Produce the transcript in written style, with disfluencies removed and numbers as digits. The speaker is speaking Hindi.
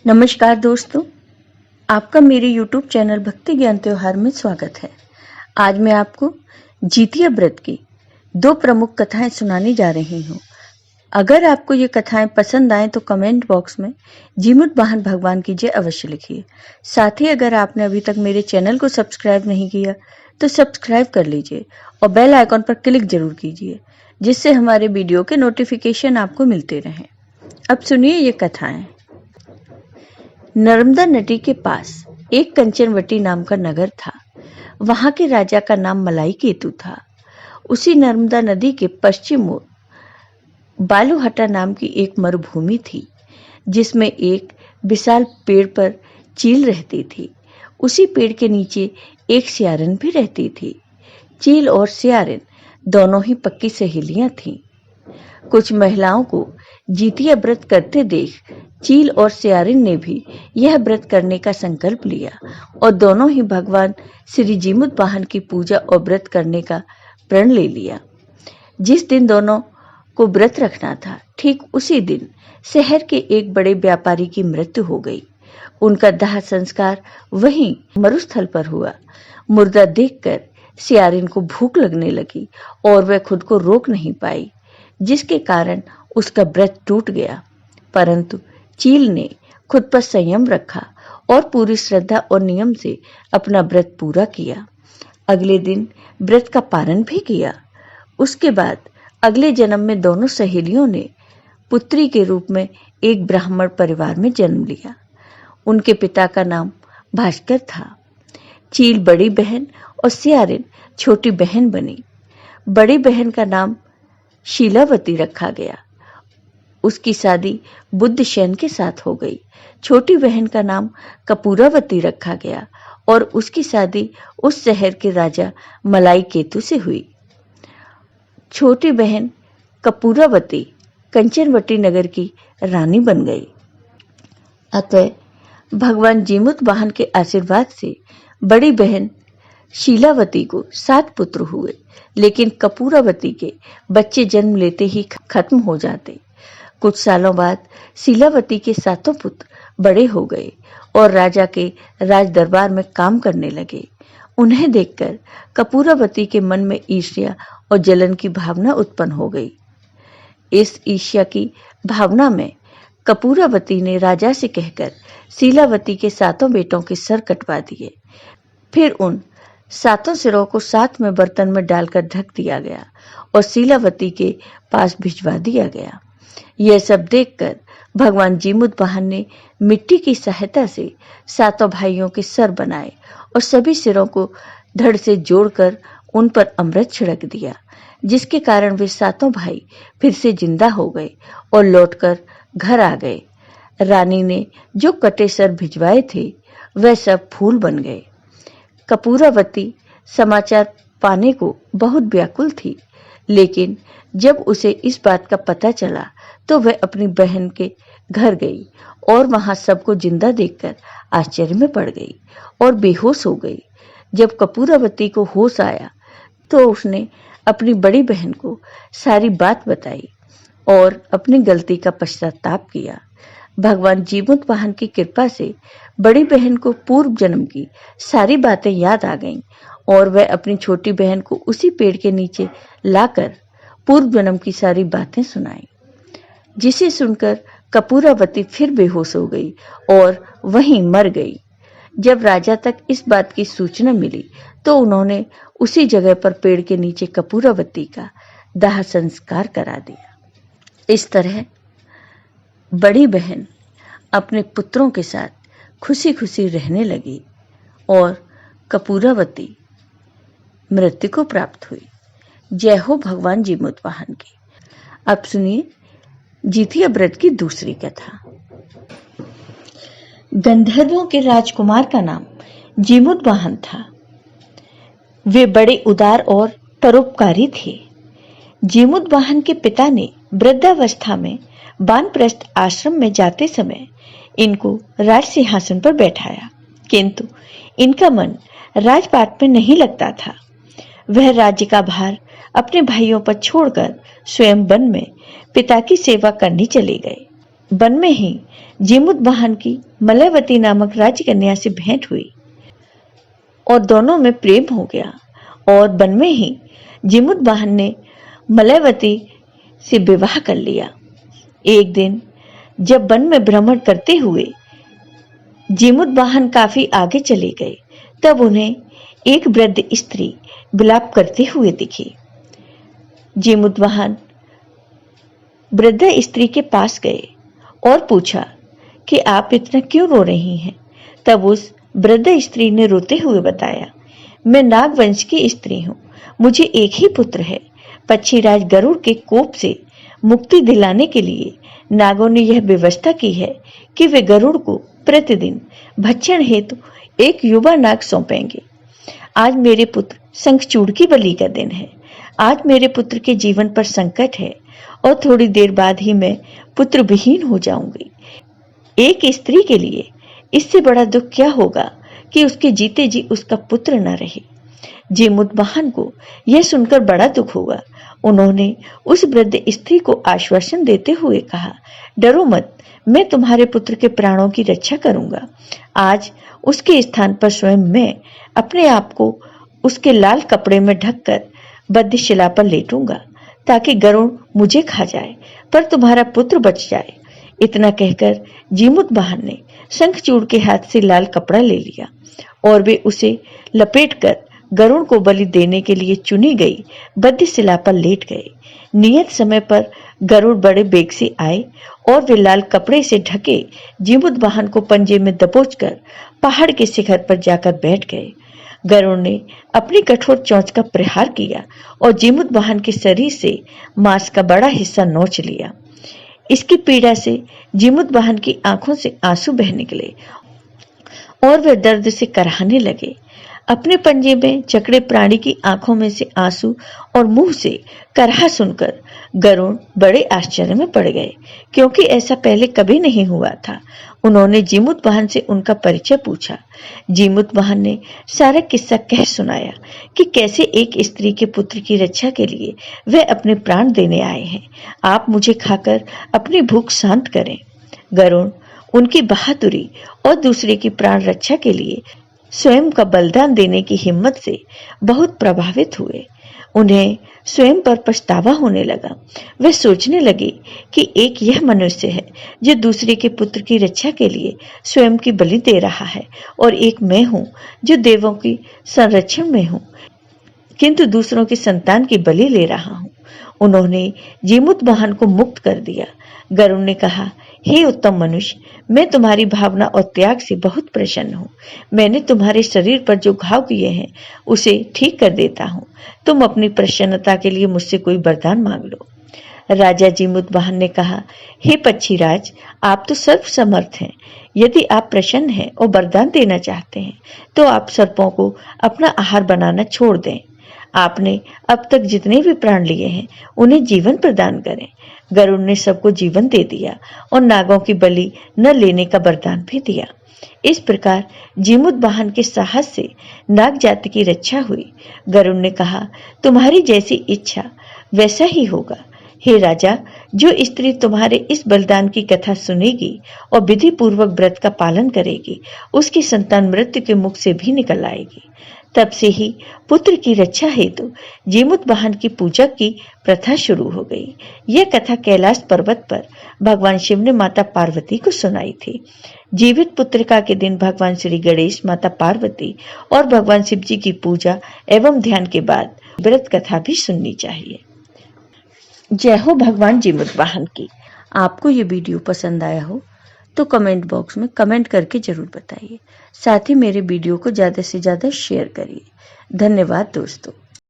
नमस्कार दोस्तों, आपका मेरे YouTube चैनल भक्ति ज्ञान त्योहार में स्वागत है। आज मैं आपको जितिया व्रत की 2 प्रमुख कथाएं सुनाने जा रही हूँ। अगर आपको ये कथाएं पसंद आएं तो कमेंट बॉक्स में जीमुत वाहन भगवान की जय अवश्य लिखिए। साथ ही अगर आपने अभी तक मेरे चैनल को सब्सक्राइब नहीं किया तो सब्सक्राइब कर लीजिए और बेल आइकॉन पर क्लिक जरूर कीजिए, जिससे हमारे वीडियो के नोटिफिकेशन आपको मिलते रहें। अब सुनिए ये कथाएं। नर्मदा नदी के पास एक कंचनवटी नाम का नगर था। वहां के राजा का नाम मलाई केतु था। उसी नर्मदा नदी के पश्चिम ओर बालूहट्टा नाम की एक मरुभूमि थी, जिसमें एक विशाल पेड़ पर चील रहती थी। उसी पेड़ के नीचे एक सियारन भी रहती थी। चील और सियारन दोनों ही पक्की सहेलियां थीं। कुछ महिलाओं को जितिया व्रत करते देख चील और सियारिन ने भी यह व्रत करने का संकल्प लिया और दोनों ही भगवान श्री जीमुत वाहन की पूजा और व्रत करने का प्रण ले लिया। जिस दिन दोनों को व्रत रखना था, ठीक उसी दिन शहर के एक बड़े व्यापारी की मृत्यु हो गई। उनका दाह संस्कार वहीं मरुस्थल पर हुआ। मुर्दा देखकर सियारिन को भूख लगने लगी और वह खुद को रोक नहीं पाई, जिसके कारण उसका व्रत टूट गया। परंतु चील ने खुद पर संयम रखा और पूरी श्रद्धा और नियम से अपना व्रत पूरा किया। अगले दिन व्रत का पालन भी किया। उसके बाद अगले जन्म में दोनों सहेलियों ने पुत्री के रूप में एक ब्राह्मण परिवार में जन्म लिया। उनके पिता का नाम भास्कर था। चील बड़ी बहन और सियारिन छोटी बहन बनी। बड़ी बहन का नाम शीलावती रखा गया। उसकी शादी बुद्धसेन के साथ हो गई। छोटी बहन का नाम कपूरावती रखा गया और उसकी शादी उस शहर के राजा मलाई केतु से हुई। छोटी बहन कपूरावती कंचनवटी नगर की रानी बन गई। अतः भगवान जीमुत वाहन के आशीर्वाद से बड़ी बहन शीलावती को 7 पुत्र हुए, लेकिन कपूरावती के बच्चे जन्म लेते ही खत्म हो जाते। कुछ सालों बाद शीलावती के 7 पुत्र बड़े हो गए और राजा के राज दरबार में काम करने लगे। उन्हें देखकर कपूरावती के मन में ईर्ष्या और जलन की भावना उत्पन्न हो गई। इस ईर्ष्या की भावना में कपूरावती ने राजा से कहकर शीलावती के 7 बेटों के सर कटवा दिए। फिर उन 7 सिरों को साथ में बर्तन में डालकर ढक दिया गया और शीलावती के पास भिजवा दिया गया। यह सब देखकर भगवान जीमुत वाहन ने मिट्टी की सहायता से 7 भाइयों के सर बनाए और सभी सिरों को धड़ से जोड़कर उन पर अमृत छिड़क दिया, जिसके कारण वे 7 भाई फिर से जिंदा हो गए और लौटकर घर आ गए। रानी ने जो कटे सर भिजवाए थे वह सब फूल बन गए। कपूरावती समाचार पाने को बहुत व्याकुल थी, लेकिन जब उसे इस बात का पता चला तो वह अपनी बहन के घर गई और वहां सबको जिंदा देखकर आश्चर्य में पड़ गई और बेहोश हो गई। जब कपूरावती को होश आया तो उसने अपनी बड़ी बहन को सारी बात बताई और अपनी गलती का पश्चाताप किया। भगवान जीमुत वाहन की कृपा से बड़ी बहन को पूर्व जन्म की सारी बातें याद आ गईं और वह अपनी छोटी बहन को उसी पेड़ के नीचे लाकर पूर्व जन्म की सारी बातें सुनाई, जिसे सुनकर कपूरावती फिर बेहोश हो गई और वहीं मर गई। जब राजा तक इस बात की सूचना मिली तो उन्होंने उसी जगह पर पेड़ के नीचे कपूरावती का दाह संस्कार करा दिया। इस तरह बड़ी बहन अपने पुत्रों के साथ खुशी खुशी रहने लगी और कपूरावती मृत्यु को प्राप्त हुई। जय हो भगवान जीमुत वाहन की। अब सुनिए जितिया व्रत की दूसरी कथा। गंधर्वों के राजकुमार का नाम जीमुत वाहन था। वे बड़े उदार और परोपकारी थे। जीमुत वाहन के पिता ने वृद्धावस्था में वानप्रस्थ आश्रम में जाते समय इनको राज सिंहासन पर बैठाया, किंतु इनका मन राजपाट में नहीं लगता था। वह राज्य का भार अपने भाइयों पर छोड़कर स्वयं वन में पिता की सेवा करने चले गए। वन में ही जीमुतवाहन की मलयवती नामक राजकन्या से भेंट हुई और दोनों में प्रेम हो गया और वन में ही जीमुतवाहन ने मलयवती से विवाह कर लिया। एक दिन जब वन में भ्रमण करते हुए जीमुतवाहन काफी आगे चले गए, तब उन्हें एक वृद्ध स्त्री विलाप करते हुए दिखी। जीमुतवाहन वृद्ध स्त्री के पास गए और पूछा कि आप इतना क्यों रो रही हैं। तब उस वृद्ध स्त्री ने रोते हुए बताया, मैं नागवंश की स्त्री हूँ, मुझे एक ही पुत्र है। पक्षीराज गरुड़ के कोप से मुक्ति दिलाने के लिए नागों ने यह व्यवस्था की है कि वे गरुड़ को प्रतिदिन भक्षण हेतु एक युवा नाग सौंपेंगे। आज मेरे पुत्र शंखचूड़ की बलि का दिन है। आज मेरे पुत्र के जीवन पर संकट है और थोड़ी देर बाद ही मैं पुत्र विहीन हो जाऊंगी। एक स्त्री के लिए इससे बड़ा दुख क्या होगा कि उसके जीते जी उसका पुत्र न रहे। जीमुतवाहन को यह सुनकर बड़ा दुख हुआ। उन्होंने उस वृद्ध स्त्री को आश्वासन देते हुए कहा, डरो मत, मैं तुम्हारे पुत्र के प्राणों की रक्षा करूंगा। आज उसके स्थान पर स्वयं मैं अपने आप को उसके लाल कपड़े में ढककर बद्धशिला पर लेटूंगा ताकि गरुड़ मुझे खा जाए पर तुम्हारा पुत्र बच जाए। इतना कहकर जीमुतवाहन ने शंखचूड़ के हाथ से लाल कपड़ा ले लिया और वे उसे लपेटकर गरुड़ को बलि देने के लिए चुनी गई बद्धशिला पर लेट गए। नियत समय पर गरुड़ बड़े बेग से आए और वे लाल कपड़े से ढके जीमुतवाहन को पंजे में दबोचकर पहाड़ के शिखर पर जाकर बैठ गए। गरुड़ ने अपनी कठोर चोंच का प्रहार किया और जीमुतवाहन के शरीर से मांस का बड़ा हिस्सा नोच लिया। इसकी पीड़ा से जीमुतवाहन की आंखों से आंसू बह निकले और वे दर्द से कराहने लगे। अपने पंजे में जकड़े प्राणी की आंखों में से आंसू और मुंह से कराह सुनकर गरुड़ बड़े आश्चर्य में पड़ गए, क्योंकि ऐसा पहले कभी नहीं हुआ था। उन्होंने जीमुतवाहन से उनका परिचय पूछा। जीमुतवाहन ने सारा किस्सा कह सुनाया कि कैसे एक स्त्री के पुत्र की रक्षा के लिए वे अपने प्राण देने आए हैं। आप मुझे खाकर अपनी भूख शांत करें। गरुड़ उनकी बहादुरी और दूसरे की प्राण रक्षा के लिए स्वयं का बलिदान देने की हिम्मत से बहुत प्रभावित हुए। उन्हें स्वयं पर पछतावा होने लगा। वे सोचने लगे कि एक यह मनुष्य है जो दूसरे के पुत्र की रक्षा के लिए स्वयं की बलि दे रहा है और एक मैं हूँ जो देवों की संरक्षण में हूँ किंतु दूसरों की संतान की बलि ले रहा हूँ। उन्होंने जीमुतवाहन को मुक्त कर दिया। गरुड़ ने कहा, हे उत्तम मनुष्य, मैं तुम्हारी भावना और त्याग से बहुत प्रसन्न हूँ। मैंने तुम्हारे शरीर पर जो घाव किए हैं उसे ठीक कर देता हूँ। तुम अपनी प्रसन्नता के लिए मुझसे कोई वरदान मांग लो। राजा जीमुतवाहन ने कहा, हे पक्षीराज, आप तो सर्वसमर्थ हैं। यदि आप प्रसन्न हैं और वरदान देना चाहते हैं तो आप सर्पों को अपना आहार बनाना छोड़ दें। आपने अब तक जितने भी प्राण लिए हैं उन्हें जीवन प्रदान करें। गरुड़ ने सबको जीवन दे दिया और नागों की बलि न लेने का वरदान भी दिया। इस प्रकार जीमुतवाहन के साहस से नाग जाति की रक्षा हुई। गरुड़ ने कहा, तुम्हारी जैसी इच्छा वैसा ही होगा। हे राजा, जो स्त्री तुम्हारे इस बलिदान की कथा सुनेगी और विधि पूर्वक व्रत का पालन करेगी, उसकी संतान मृत्यु के मुख से भी निकल आएगी। तब से ही पुत्र की रक्षा हेतु जीमुतवाहन की पूजा की प्रथा शुरू हो गई। यह कथा कैलाश पर्वत पर भगवान शिव ने माता पार्वती को सुनाई थी। जीवित पुत्रिका के दिन भगवान श्री गणेश, माता पार्वती और भगवान शिव जी की पूजा एवं ध्यान के बाद व्रत कथा भी सुननी चाहिए। जय हो भगवान जीमुतवाहन की। आपको ये वीडियो पसंद आया हो तो कमेंट बॉक्स में कमेंट करके जरूर बताइए। साथ ही मेरे वीडियो को ज़्यादा से ज़्यादा शेयर करिए। धन्यवाद दोस्तों।